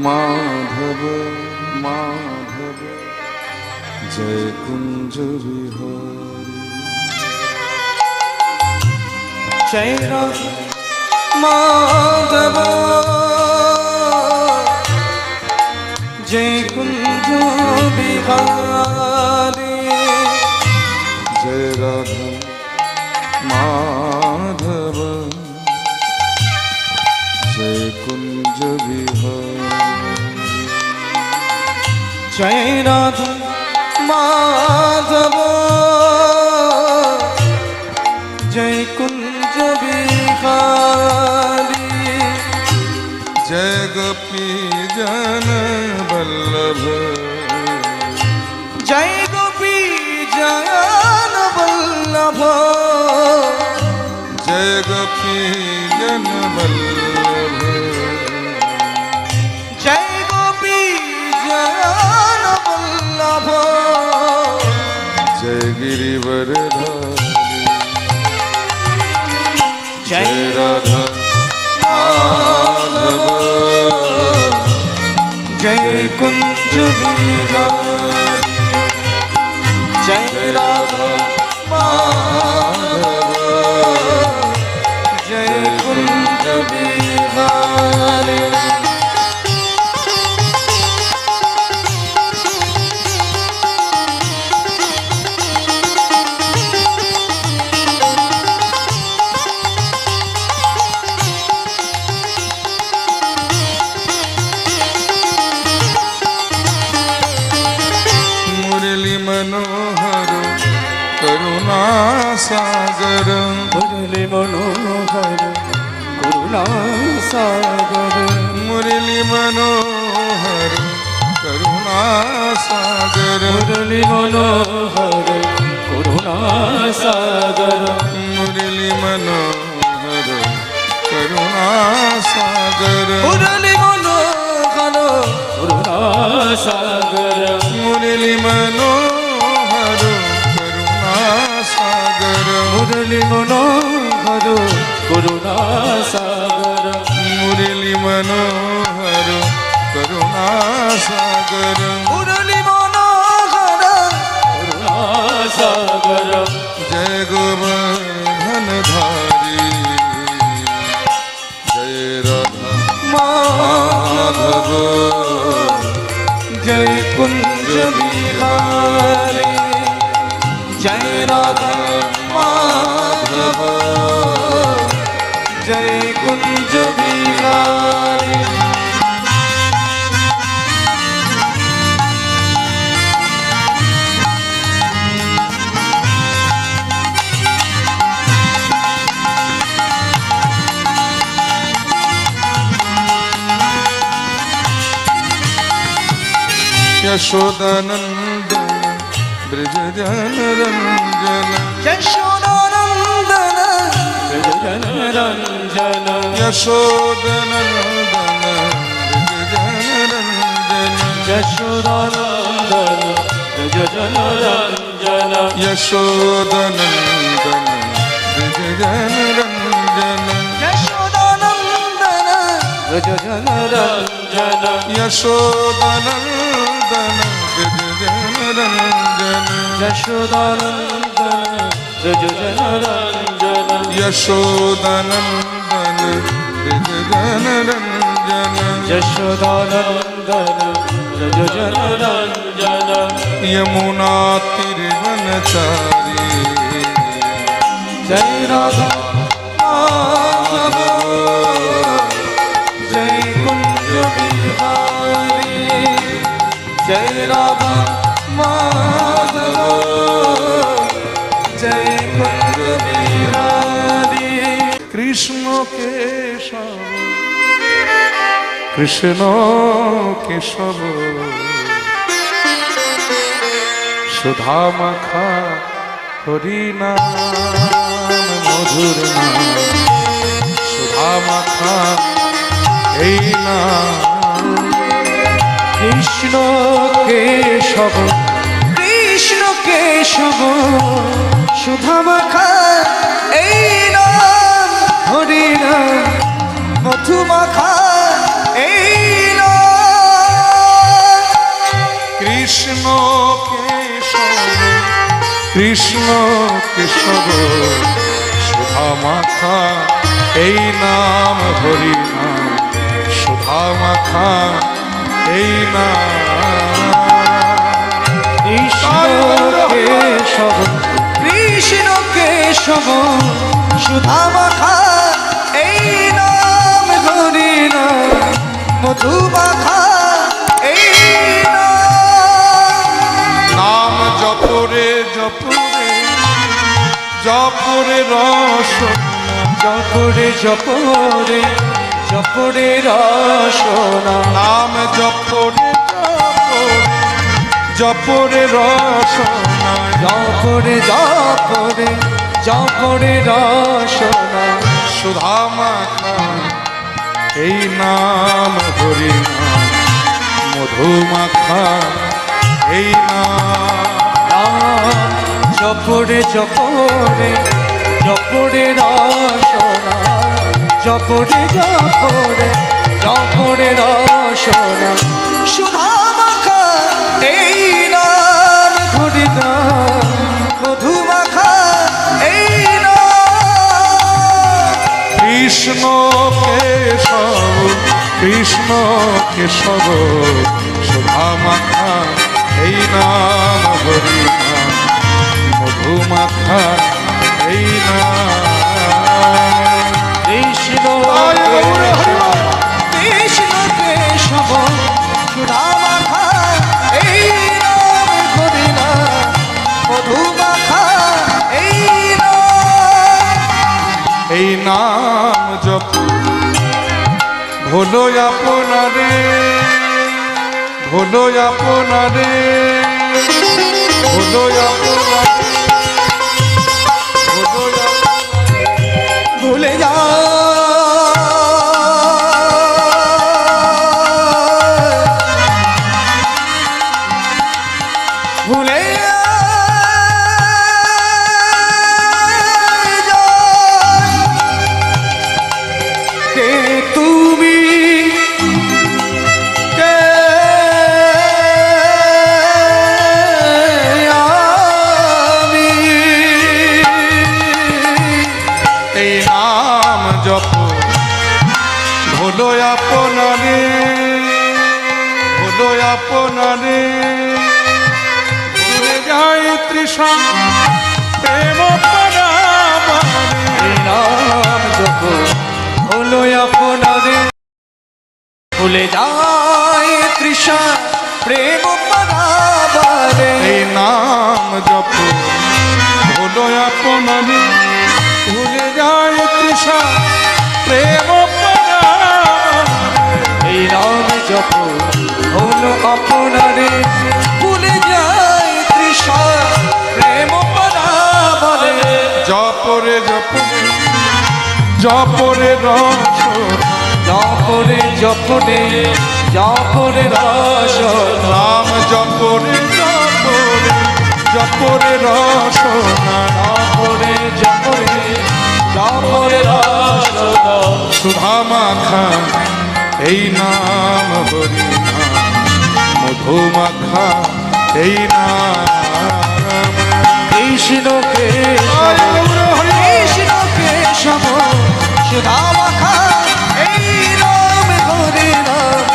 माधव माधव जय कुंज विहारी जय माधव जय कुंज विहारी जय राधा माधव जय कुंज विहारी जय राधा माधव जय कुंज विहारी जय गोपी जन वल्लभ जय गोपी जन वल्लभ जय गोपी जन वल्लभ जय गोपी जन वल्लभ जय गिरिवरधारी जय राधा माधव जय कुंज विहारी जय राधा माधव जय कुंज विहारी मनोहर करुणा सागर मुरली मनोहर करुणा सागर मुरली मनोहर करुणा सागर मुरली मनोहर करुणा सागर मुरली मनोहर करुणा सागर मुरली मनोहर करुणा सागर मुरली मनोहर करुणा सागर मुरली मनोहर करुणा सागर मुरली मनोहर करुणा सागर मुरली मनोहर करुणा सागर जय गोवर्धन धारी जय राधा माधव जय कुंज विहारी जय राधा माधव जय कुंज विहारी यशोदानंदन ब्रज जन रंजन यशोदानंदन ब्रज जन रंजन यशोदानंदन ब्रज जन रंजन यशोदानंदन ब्रज जन रंजन यशोदानंदन ब्रज जन रंजन यशोदानंदन ब्रज जन रंजन यशोदानंदन ब्रज जन रंजन यशोदानंदन ब्रज जन रंजन यशोदानंदन ब्रज जन रंजन यशोदानंदन ब्रज जन रंजन यमुना तिरवनचारी जय राधा माधव जय कुंज विहारी जय राधा माधव जय कुंज विहारी कृष्ण केशव कृष्ण केशव सुधा माखा हरि नाम मधुर नाम सुधा माखा এই নাম কৃষ্ণ কেশব কৃষ্ণ কেশব সুধা মাখা এই নাম হরি নাম মধু মাখা এই নাম কৃষ্ণ কেশব সুধা মাখা এই নাম হরি নাম সুধা মাখা এই নাম কৃষ্ণ কেশব সুধা মাখা এই নাম হরি নাম মধু মাখা এই নাম জপরে জপরে জপরে রস জপরে জপরে জপরে রসনা নাম জপরে জপরে জপরে রসনা জপরে জপরে জপরে রসনা সুধা মাখা এই নাম হরি নাম মধু মাখা এই নাম জপরে জপরে জপরে রসনা জপরে জপরে জপরে রসনা সুধা মাখা এই নাম হরি নাম মধু মাখা এই নাম কৃষ্ণ কেশব কৃষ্ণ কেশব সুধা মাখা এই নাম হরি নাম মধু মাখা এই নাম কৃষ্ণ কৃষ্ণ কেশব সুধা মাখা এই নাম হরি নাম মধু মাখা এই নাম এই নাম জপ ভোলো আপনারে ভোলো আপনারে ভোলো আপনারে ভোলো ভুলে যা ভুলে কে তুমি কে আমি এই নাম জপ ভোলো আপনারে ভোলো আপনারে ভুলে যায় তৃষা প্রেম পরাবারে এই নাম জপ হলো আপনারে ভুলে যায় তৃষা প্রেম পারাবারে এই নাম জপ ভোলো আপনারে ভুলে যায় তৃষা প্রেম পরাবারে এই নাম জপ হলো আপনারে ভুলে যায় তৃষা প্রেম পারাবারে জপরে জপরে জপরে রস জপরে জপরে জপরে রস নাম জপরে জপরে জপরে রস জপরে জপরে জপরে রস সুধা মাখা এই নাম হরি নাম মধু মাখা এই নাম কৃষ্ণ কেশব কৃষ্ণ কেশব সুধা মাখা এই নাম হরি নাম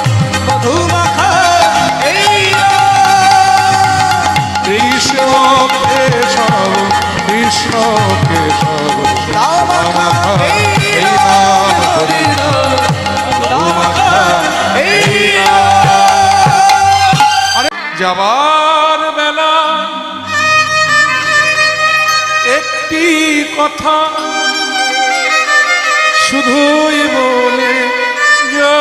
মধু মাখা এই নাম কৃষ্ণ কেশব কৃষ্ণ কেশব সুধা মাখা এই এই নাম নাম হরি হরি নাম সুধা মাখা এই যাবার বেলা একটি কথা শুধুই বলে যা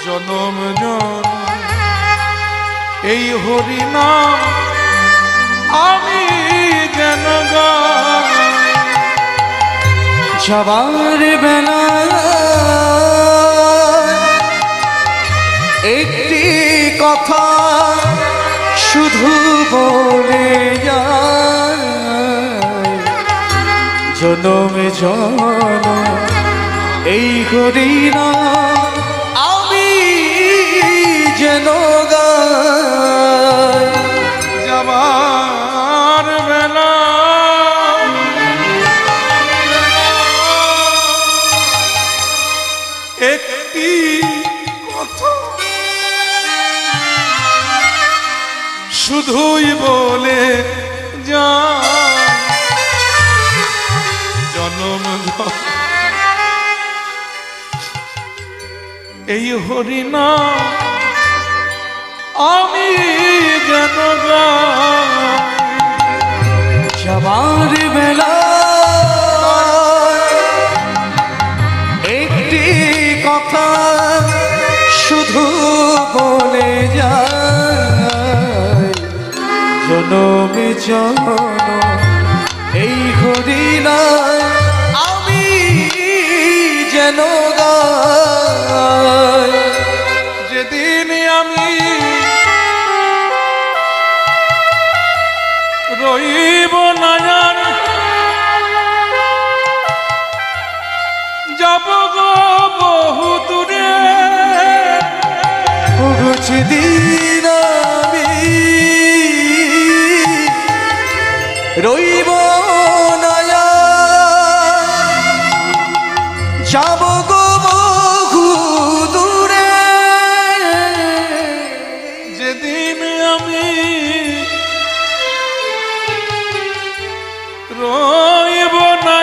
জনম জন এই হরি নাম আমি যেন গাই যাবার বেলা একটি কথা শুধু বলে যায় জনমে জন এই হরি নাম আমি যেন গাই যাবার বেলা একটি কথা শুধুই বলে যা জনম এই হরিনা আমি যেন যাবার বেলা একটি কথা শুধু বলে যায় জনমে জনম এই হরিনা আমি যেন গাই। যেদিন আমি রইব না জান যাব গো বহু দূরে যেদিন আমি রইব না যাব গো বহু দূরে যেদিন আমি রইব না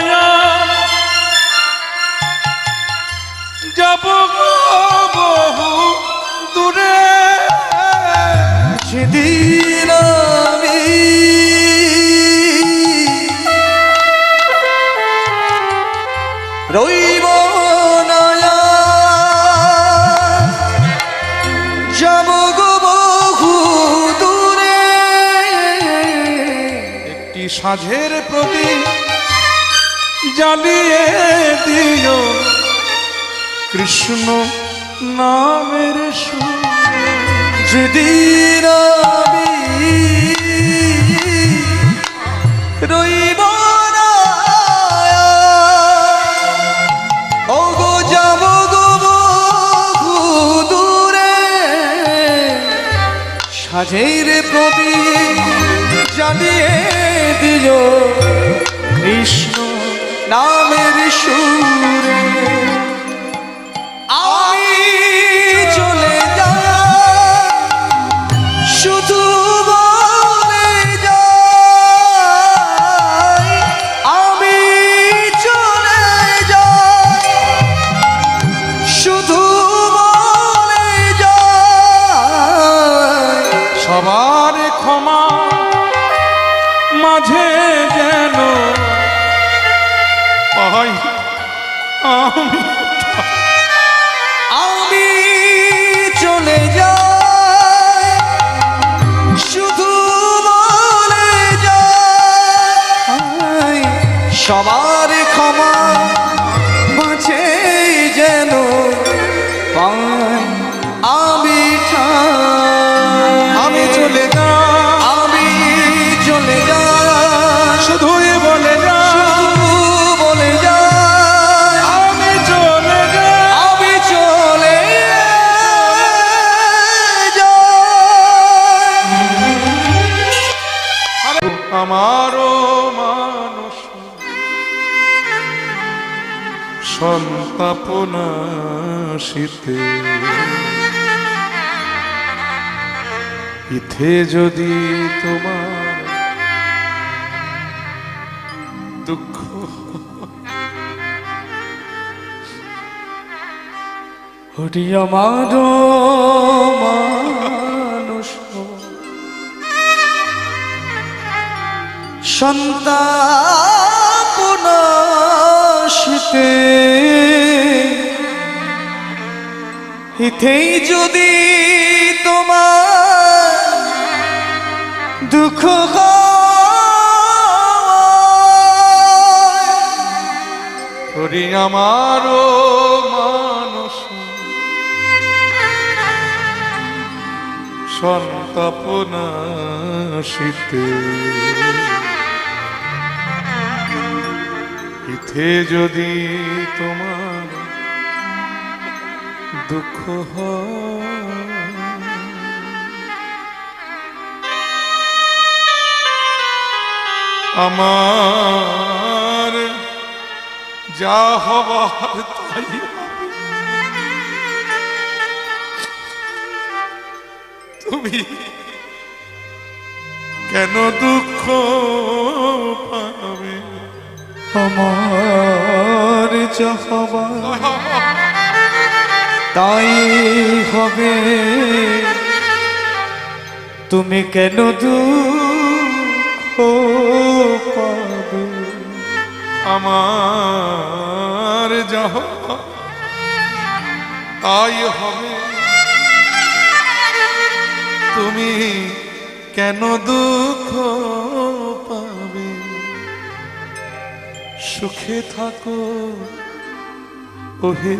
যাব গো বহু দূরে যেদিন আমি রইব না যাব গো বহু দূরে একটি সাঁঝের প্রদীপ জ্বালিয়ে দিও কৃষ্ণ নামের সুরে যেদিন আমি রইব না ও গো যাব গো বহু দূরে সাজের প্রদীপ জ্বালিয়ে দিল কৃষ্ণ নামের সুরে আমি চলে যাই শুধু বলে যাই আমি চলে যাই শুধু বলে যাই সবার ক্ষমা মাঝে যেন পাই আমি আমি চলে যাই শুধু বলে যাই সবার ক্ষমা মাঝে যেন পাই আমি ঠাই আমি চলে যা আমি চলে যাই শুধুই বলে যা শুধু বলে যাই আমি চলে যা আমি চলে যাই আমারও মানুষ সন্তাপনা শীতে ইথে যদি তোমার দুঃখ হরি আমার মানুষ সন্তাপনা শীতে হিতেই যদি তোমার দুঃখ হরি আমারও মানুষ সন্তাপনা শীতে ইথে যদি তোমার দুঃখ হয় আমার যা হবার তাই হবে। তুমি কেন দুঃখ পাবে? আমার যা হবার তাই হবে, তুমি কেন দুঃখ পাবে? আমার যা হবার তাই হবে, তুমি কেন দুঃখ পাবে? সুখে থাকো ওহে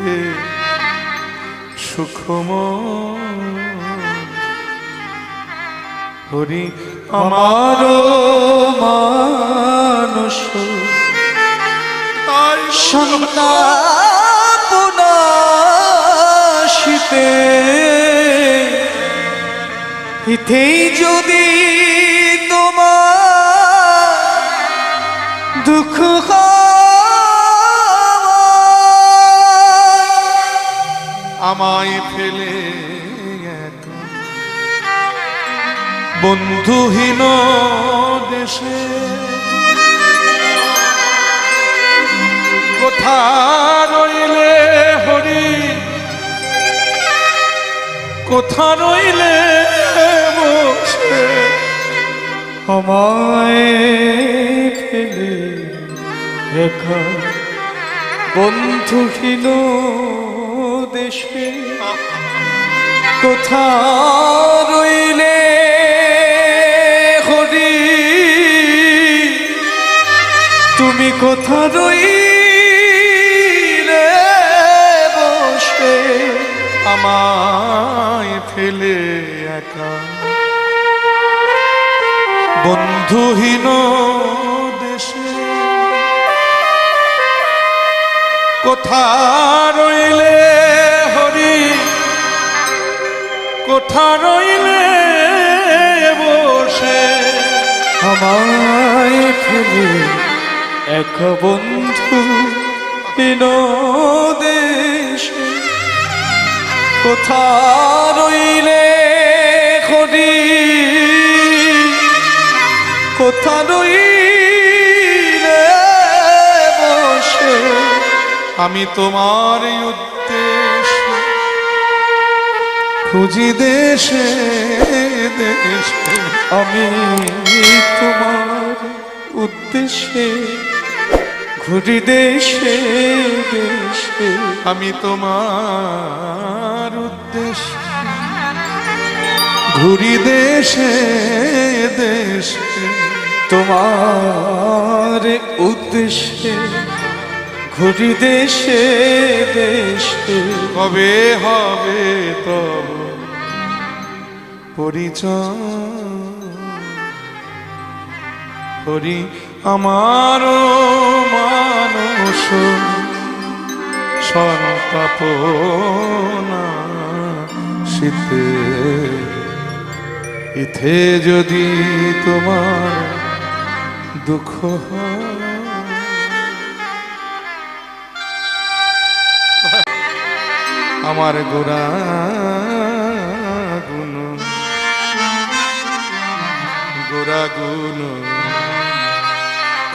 সুখময়, হরি আমার মানুষ তাই সন্তাপনাশিতে হিতেই যদি তোমার দুঃখ আমায় ফেলে একা বন্ধুহীন দেশে, কোথা রইলে হরি, কোথা রইলে বসে? আমায় ফেলে একা বন্ধুহীন দেশে, কোথা রইলে হরি, তুমি কোথা রইলে বসে? আমায় ফেলে একা বন্ধুহীন দেশে, কোথা রইলে হরি, কোথা রইলে বসে? আমায় ফেলে এক বন্ধু দেশে, কোথা রইলে হরি, কোথা রইলে বসে? আমি তোমার উদ্দেশ্য খুঁজি দেশে দেশে, আমি তোমার উদ্দেশ্যে ঘুরি দেশে দেশে। আমি তোমার উদ্দেশ্য ঘুরি দেশে দেশে, তোমার উদ্দেশ্যে ঘুরি দেশে দেশে। কবে হবে তব পরিচয় হরি আমার মানুষ সন্তাপনা শীতে, ইথে যদি তোমার দুঃখ হয়, আমার গোরা গুণ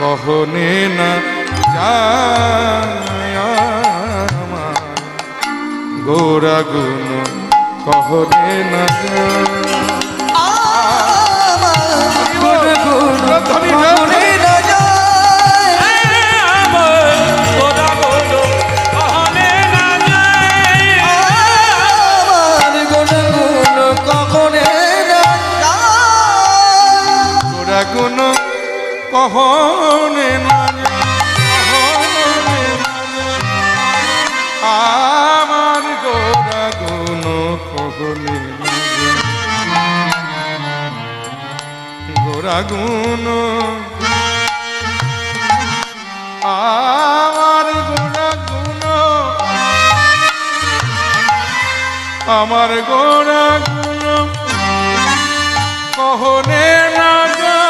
কহনে না যায়, আমার গোরা গুণ কহনে না যায়। গুণ কহনে না আমার গোরা গুণ কহনে না, গোরা গুণ আমার গোরা গুণ, আমার গোরা গুণ কহনে না যায়।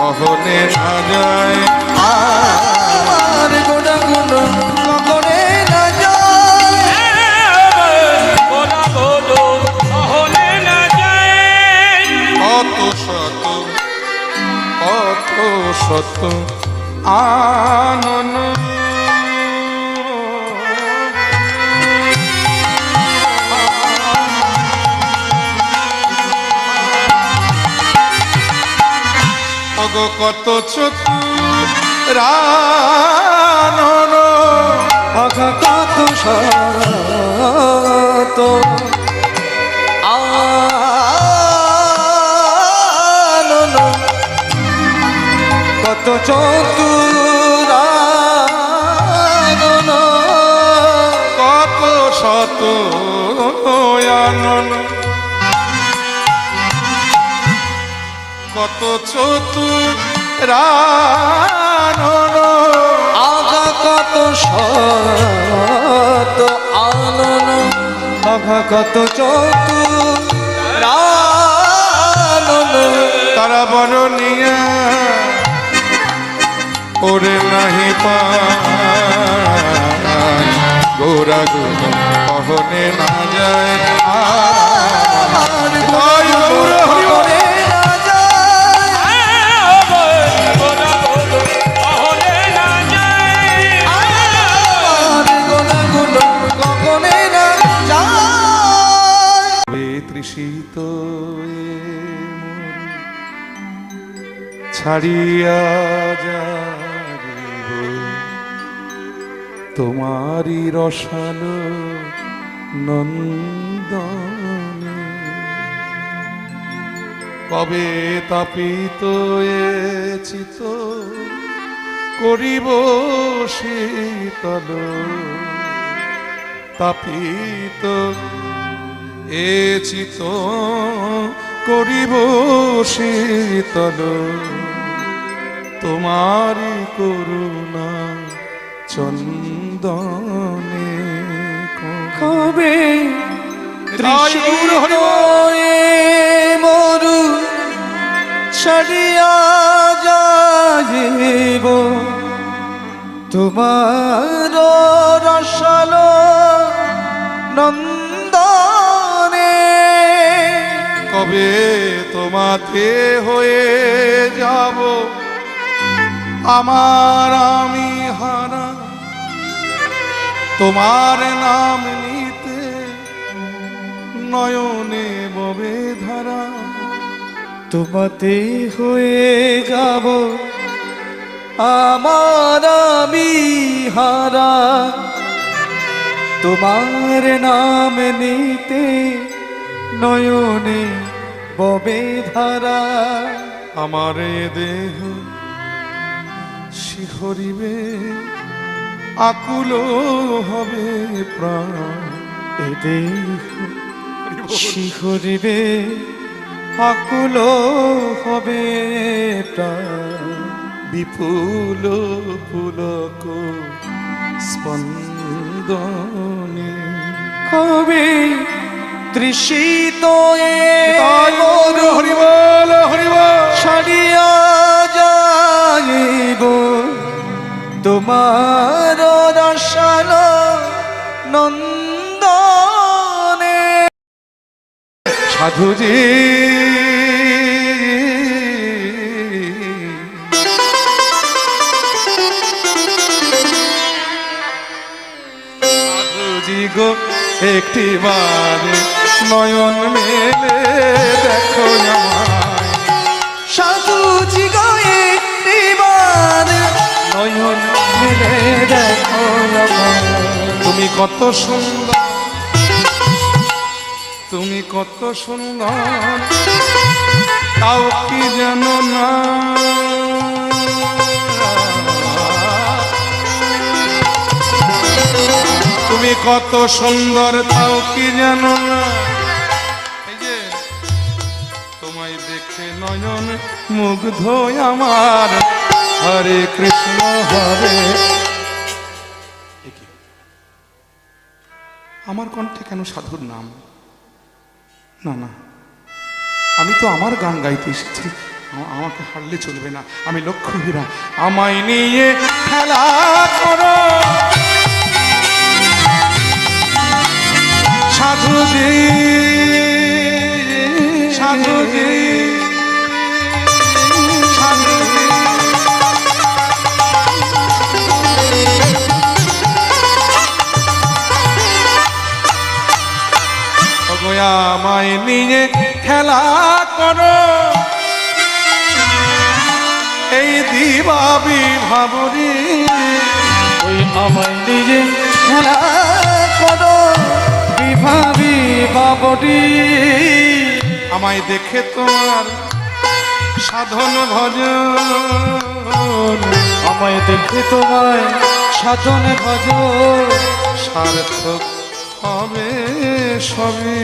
কহনে না যায় আমার গুণাগুণ কখনে না যায় কত শত আনন অগ কত চতুরানন আঘা কত শত আনন কত চতুরানন কত শত আনন কত চতুরানন আঘা কত শত আনন আঘা কত চতুরানন তারা বড় নিয়া ওরে নাহি পায় গোরা গুণ কহনে না যায় আমার জয় গৌর হরি বল। কখনে না যায় আমার গুণাগুণ কখনে না যায় তৃষিত ছাড়িয়া যাইব তোমারি রসালো নন্দনে কবে তাপিত এ চিত করিব শীতল তাপিত এ চিত করিব শীতল তোমারি করুণা চন্দনে কবে জয় গৌর হরি বল। মরু ছাড়িয়া যাইব তোমার রসালো নন্দনে কবে তোমাতে হয়ে যাব আমার আমি হারা তোমার নাম নিতে নয়নে ববে ধারা তোমাতে হয়ে যাব আমার আমি হারা তোমার নাম নিতে নয়নে ববে ধারা আমার এ দেহ শিহরিবে আকুল হবে প্রাণ এ দেহ শিহরিবে আকুল হবে প্রাণ বিপুল পুলক স্পন্দনে কবে তৃষিত হরিবল হরিবল ছাড়িয়া যাইব তোমার রসালো নন্দনে সাধুজি সাধুজি গো একটি বারে নয়ন মেলে দেখো আমায় সাধুজি গয়ে এবার নয়ন মেলে দেখো আমায়। তুমি কত সুন্দর তুমি কত সুন্দর তাও কি জানো না তুমি কত সুন্দর তাও কি জানো না এই যে তোমায় দেখে নয়ন মুগ্ধ আমার হরে কৃষ্ণ হরে আমার কণ্ঠে কেন সাধুর নাম? না না, আমি তো আমার গান গাইতে এসেছি, আমাকে হারলে চলবে না, আমি লক্ষ্য হীরা। আমায় নিয়ে খেলা করো সাধুজি, সাধুজি, সাধুজি। আমায় নিয়ে খেলা করো এই দিবা বিভাবরী, ওই আমায় নিয়ে খেলা করো বিভাবি বাবরি। আমায় দেখে তোমার সাধন ভজন, আমায় দেখে তোমায় সাধন ভজন, সার্থক হবে সবে।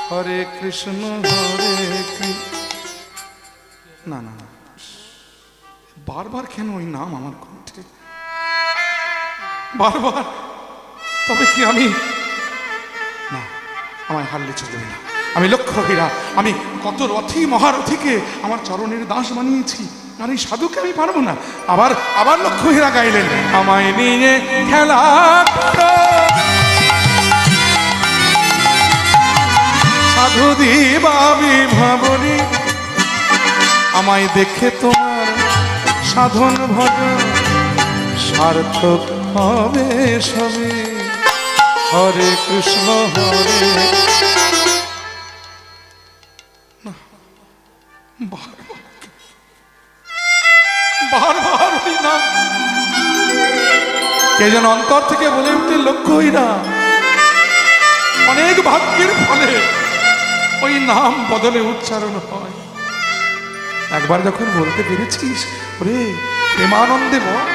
হরে কৃষ্ণ হরে কৃষ্ণ। না না না, বারবার কেন ওই নাম আমার কণ্ঠে বারবার? তবে কি আমি, না, আমায় হারলে চলবে না, আমি লক্ষ্য হীরা। আমি কত রথী মহারথীকে আমার চরণের দাস বানিয়েছি, আর এই সাধুকে আমি পারবো না। আবার আবার লক্ষ্য হীরা গাইলেন, আমায় নিয়ে খেলা করো সাধু দিবা বিভাবরী। আমায় দেখে তোমার সাধন ভজন, সার্থক হবে সবে। হরে কৃষ্ণ হরে। বারবার ওই নাম কে যেন অন্তর থেকে বলে উঠতে লক্ষ্য হীরা। অনেক ভাগ্যের ফলে ওই নাম বদলে উচ্চারণ হয়। একবার যখন বলতে পেরেছিস, ওরে প্রেমানন্দে বল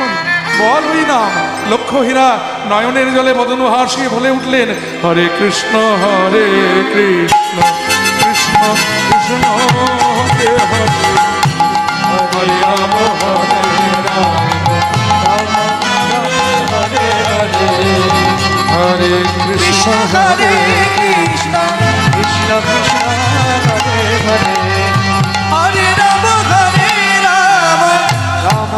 বল ওই নাম। লক্ষ্য হীরা নয়নের জলে বদন হাসিয়ে বলে উঠলেন, হরে কৃষ্ণ হরে কৃষ্ণ কৃষ্ণ কৃষ্ণ হরে হরে, হরে রাম হরে রাম রাম রাম হরে হরে, হরে কৃষ্ণ হরে কৃষ্ণ কৃষ্ণ কৃষ্ণ হরে হরে, হরে রাম হরে রাম রাম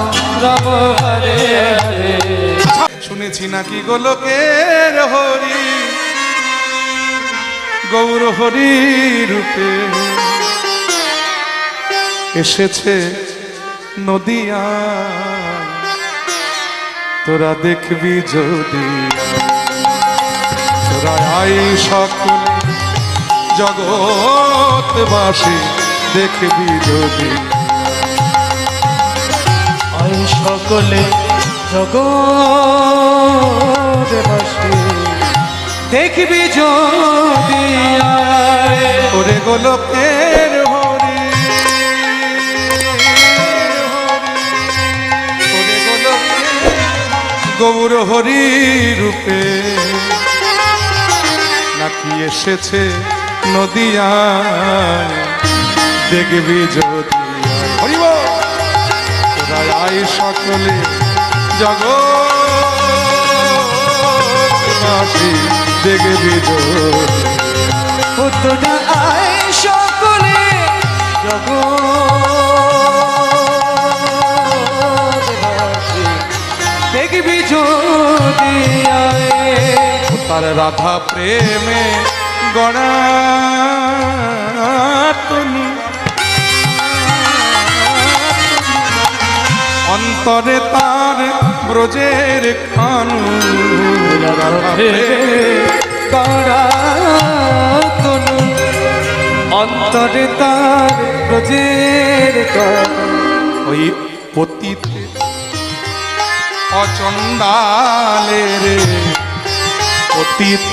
রাম হরে হরে। শুনেছি নাকি গোলকের হরি গৌর হরি রূপে এসেছে নদিয়া, তোরা দেখবি যদি, তোরা আই সকলে জগৎবাসী দেখবি যদি, আই সকলে জগৎবাসী দেখবি যদি আয়। ওরে গোলকের হরি, ওরে গোলকের গৌর হরি রূপে নাকি এসেছে নদিয়ায়, দেখবি যদি হরি বল। তোরা আই সকলে জগৎবাসী দেখবি যদি, ও তোরা আয় সকলে জগৎবাসী দেখবি যদি আয়। তার রাধা প্রেমে গড়া তনু, অন্তরে তার ব্রজের খানু, অন্তরে তার ব্রজের ওই পতিত অচন্ডালের, পতিত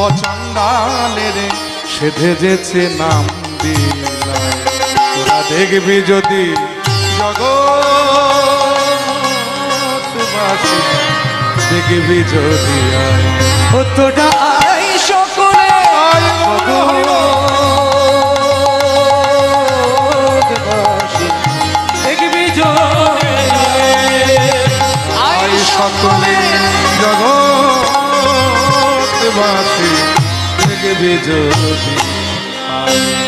অচন্ডালের সেধে যেছে নাম দিলায়। তোরা দেখবি যদি জগৎবাসী দেখবি যদি আয়। ও তোরা আয় সকলে জগৎবাসী দেখবি যদি আয় সকলে জগৎবাসী দেখবি যদি আয়।